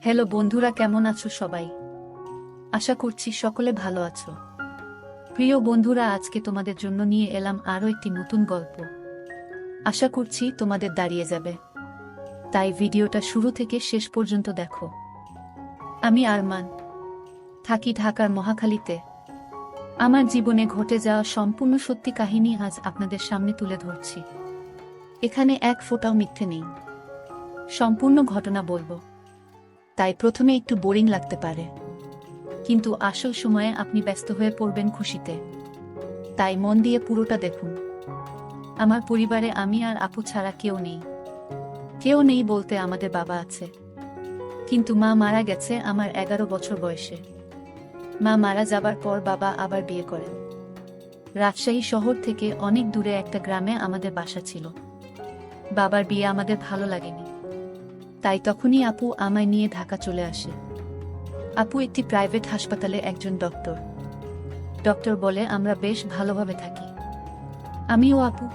Hello বন্ধুরা, কেমন আছো সবাই? আশা করছি সকলে ভালো আছো। প্রিয় বন্ধুরা, আজকে তোমাদের জন্য নিয়ে এলাম আরও একটি নতুন গল্প। আশা করছি তোমাদের দাঁড়িয়ে যাবে, তাই ভিডিওটা শুরু থেকে শেষ পর্যন্ত দেখো। আমি আরমান, থাকি ঢাকার মহাখালীতে। আমার জীবনে ঘটে যাওয়া সম্পূর্ণ সত্যি কাহিনী আজ আপনাদের সামনে তুলে ধরছি। এখানে এক ফোঁটাও মিথ্যে নেই, সম্পূর্ণ ঘটনা বলবো। তাই প্রথমে একটু বোরিং লাগতে পারে, কিন্তু আসল সময়ে আপনি ব্যস্ত হয়ে পড়বেন খুশিতে। তাই মন দিয়ে পুরোটা দেখুন। আমার পরিবারে আমি আর আপু ছাড়া কেউ নেই। কেউ নেই বলতে আমাদের বাবা আছে, কিন্তু মা মারা গেছে আমার 11 বছর বয়সে। মা মারা যাবার পর বাবা আবার বিয়ে করেন। রাজশাহী শহর থেকে অনেক দূরে একটা গ্রামে আমাদের বাসা ছিল। বাবার বিয়ে আমাদের ভালো লাগেনি, তাই তখনই আপু আমায় নিয়ে ঢাকা চলে আসে। আপু একটি প্রাইভেট হাসপাতালে একজন ডক্টর। ডক্টর বলে আমরা বেশ ভালোভাবে থাকি। আমিও আপু।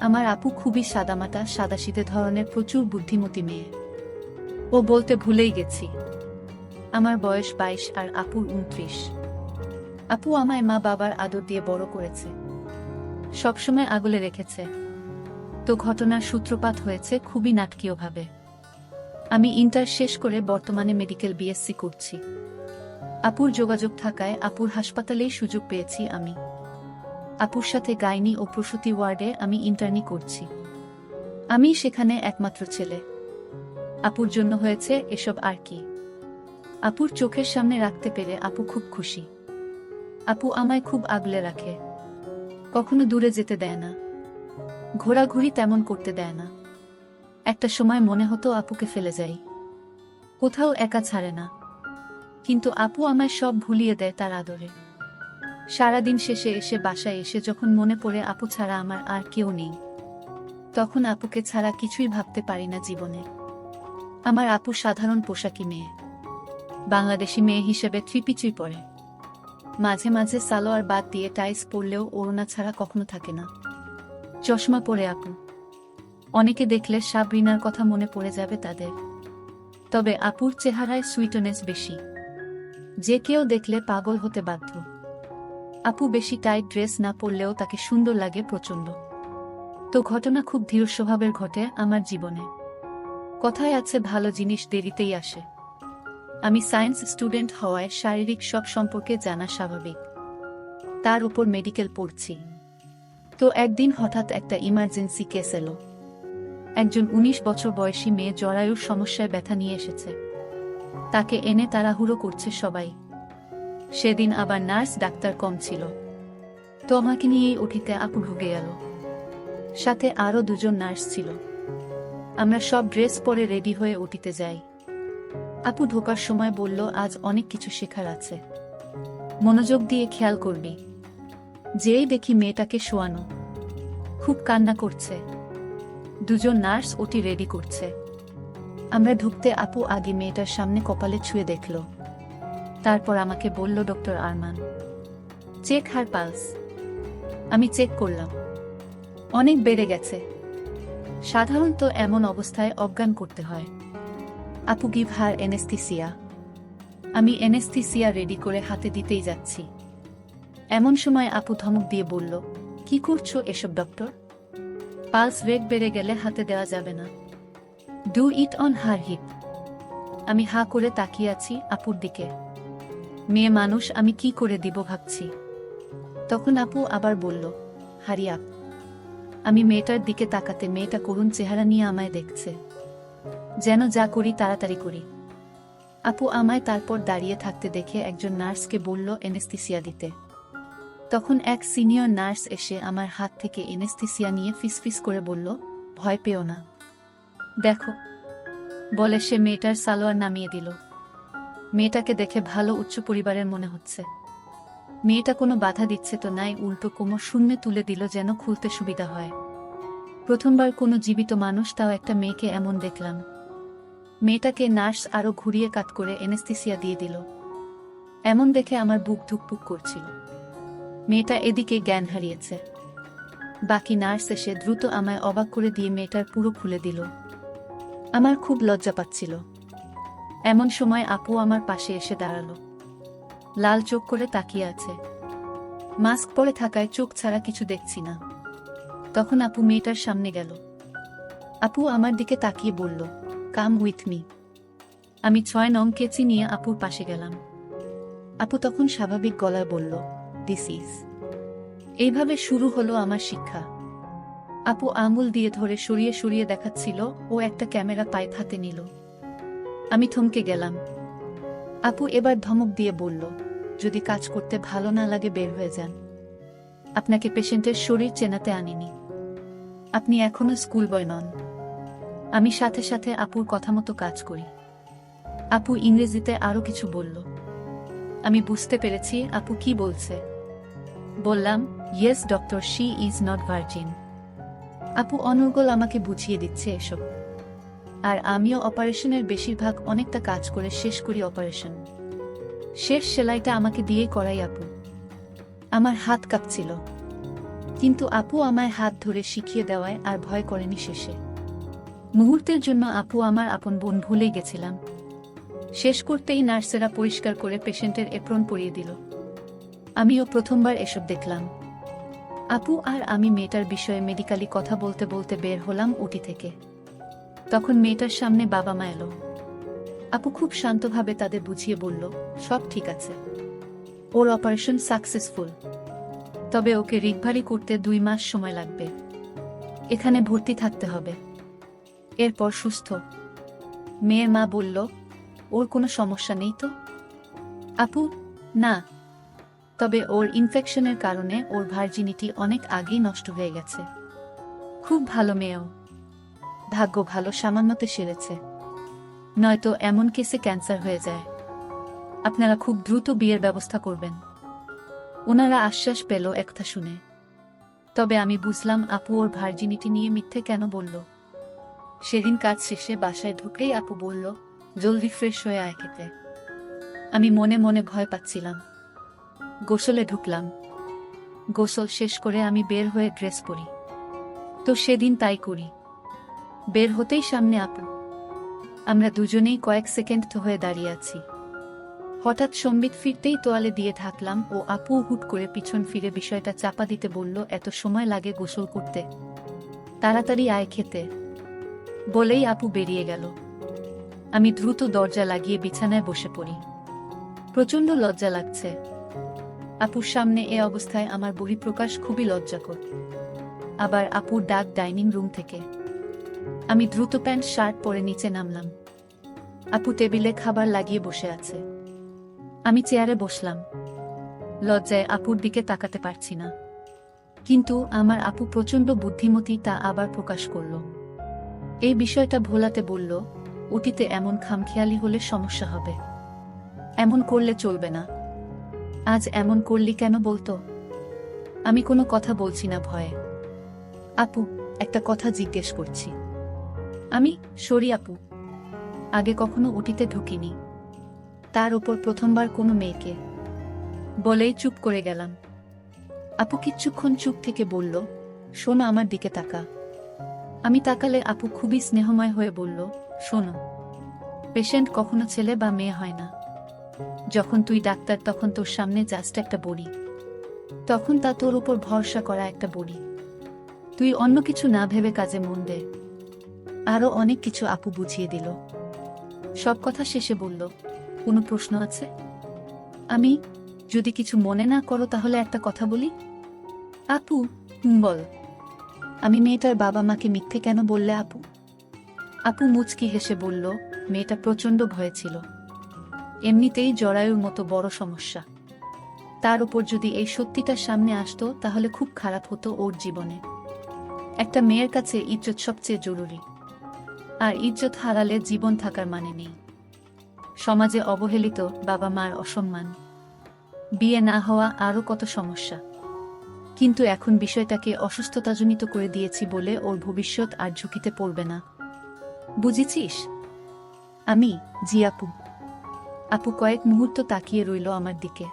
আমার আপু খুবই সাদামাটা, সাদাসিধে ধরনের, প্রচুর বুদ্ধিমতী মেয়ে। ও বলতে ভুলেই গেছি, আমার বয়স 22 আর আপুর 29। আপু আমায় মা বাবার আদর দিয়ে বড় করেছে, সবসময় আগলে রেখেছে। তো ঘটনার সূত্রপাত হয়েছে খুবই নাটকীয়ভাবে। আমি ইন্টার শেষ করে বর্তমানে মেডিকেল বিএসসি করছি। আপুর যোগাযোগ থাকায় আপুর হাসপাতালেই সুযোগ পেয়েছি আমি। আপুর সাথে গাইনি ও প্রসূতি ওয়ার্ডে আমি ইন্টার্নি করছি। আমি সেখানে একমাত্র ছেলে। আপুর জন্য হয়েছে এসব আর কি। আপুর চোখের সামনে রাখতে পেরে আপু খুব খুশি। আপু আমায় খুব আগলে রাখে, কখনো দূরে যেতে দেয় না, ঘোরাঘুরি তেমন করতে দেয় না। একটা সময় মনে হতো আপুকে ফেলে যাই, কোথাও একা ছাড়ে না, কিন্তু আপু আমায় সব ভুলিয়ে দেয় তার আদরে। সারাদিন শেষে এসে বাসায় এসে যখন মনে পড়ে আপু ছাড়া আমার আর কেউ নেই, তখন আপুকে ছাড়া কিছুই ভাবতে পারি না জীবনে। আমার আপু সাধারণ পোশাকি মেয়ে, বাংলাদেশি মেয়ে হিসেবে থ্রি-পিচই পরে। মাঝে মাঝে সালোয়ার বাদ দিয়ে টাইস পরলেও ওড়না ছাড়া কখনো থাকে না। চশমা পরে আপু। অনেকে দেখলে সাবরিনার কথা মনে পড়ে যাবে তাদের। তবে আপুর চেহারায় সুইটনেস বেশি, যে কেউ দেখলে পাগল হতে বাধ্য। আপু বেশি টাইট ড্রেস না পরলেও তাকে সুন্দর লাগে প্রচণ্ড। তো ঘটনা খুব ধীর স্বভাবের ঘটে আমার জীবনে। কথায় আছে, ভালো জিনিস দেরিতেই আসে। আমি সায়েন্স স্টুডেন্ট হওয়ায় শারীরিক সব সম্পর্কে জানা স্বাভাবিক, তার উপর মেডিকেল পড়ছি। তো একদিন হঠাৎ একটা ইমার্জেন্সি কেস এলো। একজন 19 বছর বয়সী মেয়ে জরায়ুর সমস্যায় ব্যথা নিয়ে এসেছে। তাকে এনে তাড়াহুড়ো করছে সবাই। সেদিন আবার নার্স ডাক্তার কম ছিল, তো আমাকে নিয়েই ওটিতে আপু ঢুকে গেল। সাথে আরও দুজন নার্স ছিল। আমরা সব ড্রেস পরে রেডি হয়ে ওটিতে যাই। আপু ঢোকার সময় বলল, আজ অনেক কিছু শেখার আছে, মনোযোগ দিয়ে খেয়াল করবি। যেই দেখি মেয়েটাকে শোয়ানো, খুব কান্না করছে। দুজন নার্স ওটি রেডি করছে। আমরা ঢুকতে আপু আগে মেয়েটার সামনে কপালে ছুঁয়ে দেখল। তারপর আমাকে বলল, ডক্টর আরমান, চেক হার পালস। আমি চেক করলাম, অনেক বেড়ে গেছে। সাধারণত এমন অবস্থায় অজ্ঞান করতে হয়। আপু গিভ হার এনেস্থিসিয়া। আমি এনেস্থিসিয়া রেডি করে হাতে দিতেই যাচ্ছি। এমন সময় আপু ধমক দিয়ে বলল, কি করছো এসব ডক্টর? পালস রেট বেড়ে গেলে হাতে দেওয়া যাবে না। Do it on her hip. আমি হা করে তাকিয়ে আছি আপুর দিকে। মেয়ে মানুষ, আমি কি করে দিব ভাবছি। তখন আপু আবার বলল, হারি আপ। আমি মেয়েটার দিকে তাকাতে মেয়েটা করুণ চেহারা নিয়ে আমায় দেখছে, যেন যা করি তাড়াতাড়ি করি। আপু আমায় তারপর দাঁড়িয়ে থাকতে দেখে একজন নার্সকে বলল এনেস্থিসিয়া দিতে। তখন এক সিনিয়র নার্স এসে আমার হাত থেকে এনেস্থিসিয়া নিয়ে ফিসফিস করে বলল, ভয় পেও না, দেখো। বলে সে মেয়েটার সালোয়ার নামিয়ে দিল। মেয়েটাকে দেখে ভালো উচ্চ পরিবারের মনে হচ্ছে। মেয়েটা কোনো বাধা দিচ্ছে তো নাই, উল্টো কোমর শূন্যে তুলে দিল যেন খুলতে সুবিধা হয়। প্রথমবার কোনো জীবিত মানুষ, তাও একটা মেয়েকে এমন দেখলাম। মেয়েটাকে নার্স আরো ঘুরিয়ে কাট করে এনেস্থিসিয়া দিয়ে দিল। এমন দেখে আমার বুক ধুকপুক করছিল। মেয়েটা এদিকে জ্ঞান হারিয়েছে। বাকি নার্স এসে দ্রুত আমায় অবাক করে দিয়ে মেয়েটার পুরো খুলে দিল। আমার খুব লজ্জা পাচ্ছিল। এমন সময় আপু আমার পাশে এসে দাঁড়ালো। লাল চোখ করে তাকিয়ে আছে। মাস্ক পরে থাকায় চোখ ছাড়া কিছু দেখছি না। তখন আপু মেয়েটার সামনে গেল। আপু আমার দিকে তাকিয়ে বলল, কাম উইথ মি। আমি 6 নং কেচি নিয়ে আপুর পাশে গেলাম। আপু তখন স্বাভাবিক গলায় বলল, দিস ইজ। এইভাবে শুরু হলো আমার শিক্ষা। আপু আঙুল দিয়ে ধরে সরিয়ে সরিয়ে দেখাচ্ছিল, ও একটা ক্যামেরা পাইপ হাতে নিল। আমি থমকে গেলাম। আপু এবার ধমক দিয়ে বলল, যদি কাজ করতে ভালো না লাগে বের হয়ে যান। আপনাকে পেশেন্টের শরীর চেনাতে আনিনি। আপনি এখনো স্কুল বয় নন। আমি সাথে সাথে আপুর কথা মতো কাজ করি। আপু ইংরেজিতে আরো কিছু বলল। আমি বুঝতে পেরেছি আপু কি বলছে। বললাম, yes doctor, she is not virgin. আপু অনর্গল আমাকে বুঝিয়ে দিচ্ছে এসব। আর আমিও অপারেশনের বেশিরভাগ অনেকটা কাজ করে শেষ করি অপারেশন। শেষ সেলাইটা আমাকে দিয়েই করাই আপু। আমার হাত কাঁপছিল, কিন্তু আপু আমায় হাত ধরে শিখিয়ে দেওয়ায় আর ভয় করেনি শেষে। মুহূর্তের জন্য আপু আমার আপন বোন ভুলেই গেছিলাম। শেষ করতেই নার্সেরা পরিষ্কার করে পেশেন্টের এপ্রন পরিয়ে দিল। আমিও প্রথমবার এসব দেখলাম। আপু আর আমি মেয়েটার বিষয়ে মেডিকেলি কথা বলতে বলতে বের হলাম ওটি থেকে। তখন মেয়েটার সামনে বাবা মা এলো। আপু খুব শান্তভাবে তাদের বুঝিয়ে বলল, সব ঠিক আছে, ওর অপারেশন সাকসেসফুল, তবে ওকে রিকভারি করতে 2 মাস সময় লাগবে। এখানে ভর্তি থাকতে হবে, এরপর সুস্থ। মেয়ের মা বলল, ওর কোনো সমস্যা নেই তো? আপু, না, তবে ওর ইনফেকশনের কারণে ওর ভার্জিনিটি অনেক আগেই নষ্ট হয়ে গেছে। খুব ভালো মেয়েও, ভাগ্য ভালো সামান্যতে সেরেছে, নয়তো এমন কেসে ক্যান্সার হয়ে যায়। আপনারা খুব দ্রুত বিয়ের ব্যবস্থা করবেন। ওনারা আশ্বাস পেল একটা শুনে। তবে আমি বুঝলাম আপু ওর ভার্জিনিটি নিয়ে মিথ্যে কেন বলল। সেদিন কাজ শেষে বাসায় ঢুকেই আপু বলল, জলদি ফ্রেশ হয়ে আয় খেতে। আমি মনে মনে ভয় পাচ্ছিলাম। গোসলে ঢুকলাম। গোসল শেষ করে আমি বের হয়ে ড্রেস পরি। তো সেদিন তাই করি। বের হতেই সামনে আপু। আমরা দুজনেই কয়েক সেকেন্ড হয়ে দাঁড়িয়ে আছি। হঠাৎ সম্বিত ফিরতেই তোয়ালে দিয়ে ঢাকলাম ও আপু হুট করে পিছন ফিরে বিষয়টা চাপা দিতে বলল, এত সময় লাগে গোসল করতে? তাড়াতাড়ি আয় খেতে। বলেই আপু বেরিয়ে গেল। আমি দ্রুত দরজা লাগিয়ে বিছানায় বসে পড়ি। প্রচণ্ড লজ্জা লাগছে। আপুর সামনে এ অবস্থায় আমার বহিঃপ্রকাশ খুবই লজ্জাকর। আবার আপুর ডাক ডাইনিং রুম থেকে। আমি দ্রুত প্যান্ট শার্ট পরে নিচে নামলাম। আপু টেবিলে খাবার লাগিয়ে বসে আছে। আমি চেয়ারে বসলাম। লজ্জায় আপুর দিকে তাকাতে পারছি না। কিন্তু আমার আপু প্রচণ্ড বুদ্ধিমতী, তা আবার প্রকাশ করল। এই বিষয়টা ভোলাতে বলল, অতীতে এমন খামখেয়ালি হলে সমস্যা হবে। এমন করলে চলবে না। আজ এমন করলি কেন বলতো? আমি কোনো কথা বলছি না ভয়ে। আপু, একটা কথা জিজ্ঞেস করছি। আমি, সরি আপু, আগে কখনো ওটিতে ঢুকিনি, তার উপর প্রথমবার কোনো মেয়েকে। বলেই চুপ করে গেলাম। আপু কিছুক্ষণ চুপ থেকে বলল, শোনো, আমার দিকে তাকা। আমি তাকালে আপু খুবই স্নেহময় হয়ে বলল, শোনো, পেশেন্ট কখনো ছেলে বা মেয়ে হয় না। যখন তুই ডাক্তার তখন তোর সামনে জাস্ট একটা বড়ি। তখন তা তোর উপর ভরসা করা একটা বড়ি। তুই অন্য কিছু না ভেবে কাজে মন দে। আরো অনেক কিছু আপু বুঝিয়ে দিল। সব কথা শেষে বলল, কোনো প্রশ্ন আছে? আমি, যদি কিছু মনে না করো তাহলে একটা কথা বলি। আপু, বল। আমি মেয়েটার বাবা মাকে মিথ্যে কেন বললে আপু? আপু মুচকি হেসে বলল, মেয়েটা প্রচণ্ড ভয়ে ছিল। এমনিতেই জরায়ুর মতো বড় সমস্যা, তার উপর যদি এই সত্যিটা সামনে আসতো তাহলে খুব খারাপ হতো ওর জীবনে। একটা মেয়ের কাছে ইজ্জত সবচেয়ে জরুরি, আর ইজ্জত হারালে জীবন থাকার মানে নেই। সমাজে অবহেলিত, বাবা মার অসম্মান, বিয়ে না হওয়া, আরও কত সমস্যা। কিন্তু এখন বিষয়টাকে অসুস্থতাজনিত করে দিয়েছি বলে ওর ভবিষ্যৎ আর ঝুঁকিতে পড়বে না। বুঝেছিস? আমি, জি আপু। আপু কয়েক মুহূর্ত তাকিয়ে রইল আমার দিকে।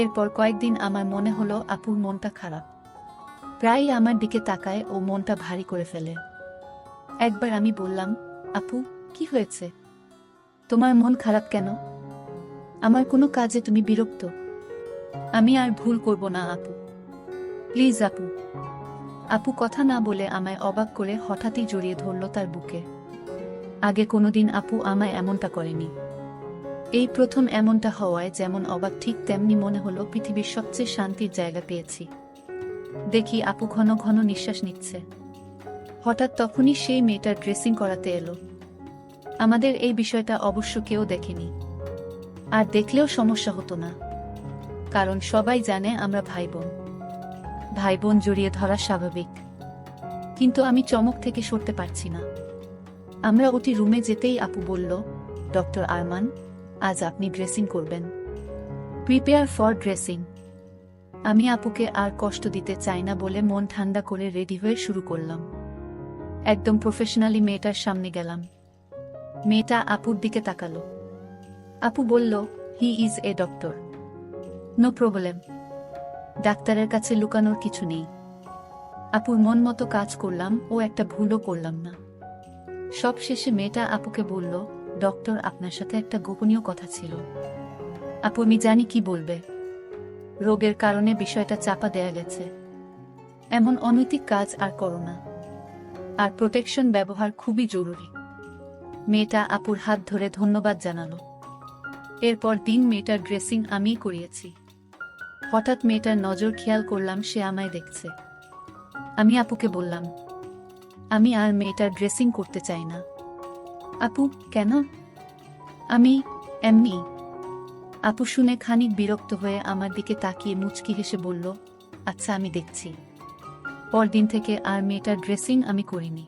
এরপর কয়েকদিন আমার মনে হলো আপুর মনটা খারাপ। প্রায়ই আমার দিকে তাকায় ও মনটা ভারী করে ফেলে। একবার আমি বললাম, আপু, কি হয়েছে? তোমার মন খারাপ কেন? আমার কোনো কাজে তুমি বিরক্ত? আমি আর ভুল করব না আপু, প্লিজ আপু। আপু কথা না বলে আমায় অবাক করে হঠাৎই জড়িয়ে ধরল তার বুকে। আগে কোনোদিন আপু আমায় এমনটা করেনি। এই প্রথম এমনটা হওয়ায় যেমন অবাক, ঠিক তেমনি মনে হলো পৃথিবীর সবচেয়ে শান্তির জায়গা পেয়েছি। দেখি আপু ঘন ঘন নিঃশ্বাস নিচ্ছে। হঠাৎ তখনই সেই মেয়েটার ড্রেসিং করাতে এলো। আমাদের এই বিষয়টা অবশ্য কেউ দেখেনি, আর দেখলেও সমস্যা হতো না, কারণ সবাই জানে আমরা ভাই বোন। ভাই বোন জড়িয়ে ধরা স্বাভাবিক। কিন্তু আমি চমক থেকে সরতে পারছি না। আমরা ওটি রুমে যেতেই আপু বলল, ডক্টর আরমান, আজ আপনি ড্রেসিং করবেন। Prepare for dressing. আমি আপুকে আর কষ্ট দিতে চাই না বলে মন ঠান্ডা করে রেডি হয়ে শুরু করলাম। একদম প্রফেশনালি মেয়েটার সামনে গেলাম। মেয়েটা আপুর দিকে তাকালো। আপু বলল, he is a doctor, no problem. ডাক্তারের কাছে লুকানোর কিছু নেই। আপুর মন মতো কাজ করলাম ও একটা ভুলও করলাম না। সব শেষে মেয়েটা আপুকে বলল, ডক্টর, আপনার সাথে একটা গোপনীয় কথা ছিল। আপু, আমি জানি কি বলবে। রোগের কারণে বিষয়টা চাপা দেয়া গেছে। এমন অনৈতিক কাজ আর করো না। আর প্রোটেকশন ব্যবহার খুবই জরুরি। মেয়েটা আপুর হাত ধরে ধন্যবাদ জানালো। এরপর দিন মেয়েটার ড্রেসিং আমিই করিয়েছি। হঠাৎ মেয়েটার নজর খেয়াল করলাম, সে আমায় দেখছে। আমি আপুকে বললাম, আমি আর মেয়েটার ড্রেসিং করতে চাই না। আপু, কেন? আমি এমনি। আপু শুনে খানিক বিরক্ত হয়ে আমার দিকে তাকিয়ে মুচকি হেসে বলল, আচ্ছা, আমি দেখছি। পরদিন থেকে আর মেয়েটার ড্রেসিং আমি করিনি।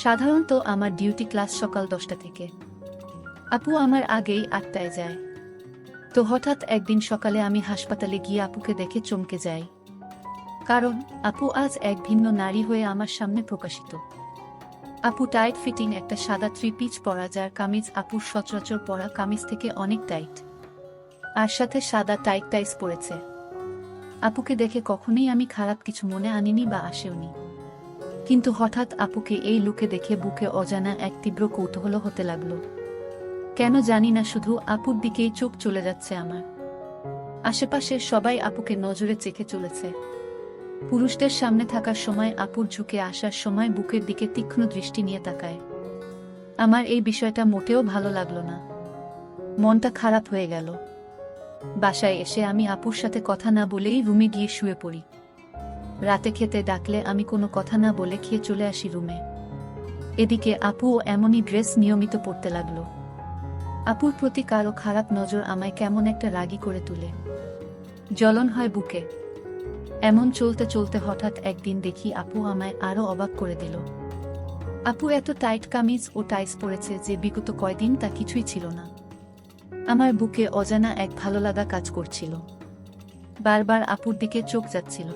সাধারণত আমার ডিউটি ক্লাস সকাল 10টা থেকে। আপু আমার আগেই 8টায় যায়। তো হঠাৎ একদিন সকালে আমি হাসপাতালে গিয়ে আপুকে দেখে চমকে যাই। কারণ আপু আজ এক ভিন্ন নারী হয়ে আমার সামনে প্রকাশিত। আপু টাইট ফিটিং একটা সাদা 3 পিস পরা, যার কামিজ আপুর সচরাচর পরা কামিজ থেকে অনেক টাইট, আর সাথে সাদা টাইট টাইস পরেছে। আপুকে দেখে কখনোই আমি খারাপ কিছু মনে আনিনি বা আসেওনি। কিন্তু হঠাৎ আপুকে এই লুকে দেখে বুকে অজানা এক তীব্র কৌতূহল হতে লাগলো। কেন জানি না, শুধু আপুর দিকেই চোখ চলে যাচ্ছে আমার। আশেপাশের সবাই আপুকে নজরে চেখে চলেছে। পুরুষদের সামনে থাকার সময় আপুর ঝুঁকে আসার সময় বুকের দিকে তীক্ষ্ণ দৃষ্টি নিয়ে তাকায়। আমার এই বিষয়টা মোটেও ভালো লাগলো না। মনটা খারাপ হয়ে গেল। বাসায় এসে আমি আপুর সাথে কথা না বলেই রুমে গিয়ে শুয়ে পড়ি। রাতে খেতে ডাকলে আমি কোনো কথা না বলে খেয়ে চলে আসি রুমে। এদিকে আপুও এমনই ড্রেস নিয়মিত পরতে লাগলো। আপুর প্রতি কারো খারাপ নজর আমায় কেমন একটা রাগী করে তুলে। জ্বলন হয় বুকে। এমন চলতে চলতে হঠাৎ একদিন দেখি আপু আমায় আরো অবাক করে দিল। আপু এত টাইট কামিজ ও টাইস পরেছে যে বিগত কয়দিন তা কিছুই ছিল না। আমার বুকে অজানা এক ভালো লাগা কাজ করছিল। বারবার আপুর দিকে চোখ যাচ্ছিল।